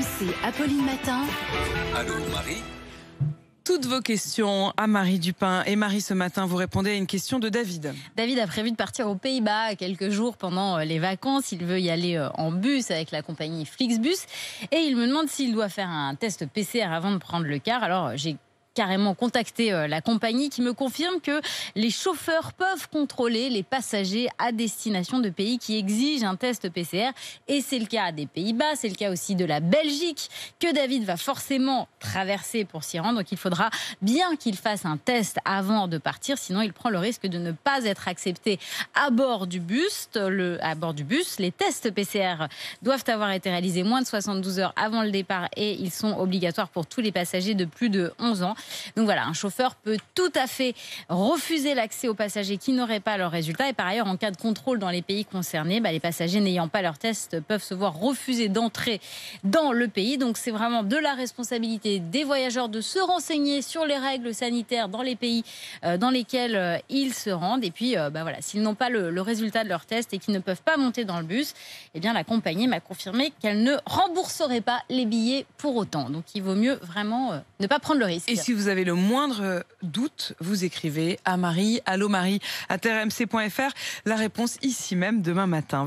RMC, Apolline Matin. Allô Marie. Toutes vos questions à Marie Dupin. Et Marie, ce matin, vous répondez à une question de David. David a prévu de partir aux Pays-Bas quelques jours pendant les vacances. Il veut y aller en bus avec la compagnie Flixbus. Et il me demande s'il doit faire un test PCR avant de prendre le car. Alors, j'ai carrément contacté la compagnie qui me confirme que les chauffeurs peuvent contrôler les passagers à destination de pays qui exigent un test PCR. Et c'est le cas des Pays-Bas, c'est le cas aussi de la Belgique, que David va forcément traverser pour s'y rendre. Donc il faudra bien qu'il fasse un test avant de partir, sinon il prend le risque de ne pas être accepté à bord du bus. Les tests PCR doivent avoir été réalisés moins de 72 heures avant le départ et ils sont obligatoires pour tous les passagers de plus de 11 ans. Donc voilà, un chauffeur peut tout à fait refuser l'accès aux passagers qui n'auraient pas leurs résultats. Et par ailleurs, en cas de contrôle dans les pays concernés, les passagers n'ayant pas leur test peuvent se voir refuser d'entrer dans le pays. Donc c'est vraiment de la responsabilité des voyageurs de se renseigner sur les règles sanitaires dans les pays dans lesquels ils se rendent. Et puis s'ils n'ont pas le résultat de leur test et qu'ils ne peuvent pas monter dans le bus, eh bien la compagnie m'a confirmé qu'elle ne rembourserait pas les billets pour autant. Donc il vaut mieux vraiment ne pas prendre le risque. Et si vous avez le moindre doute, vous écrivez à Marie, allô Marie, @rmc.fr. La réponse ici même demain matin.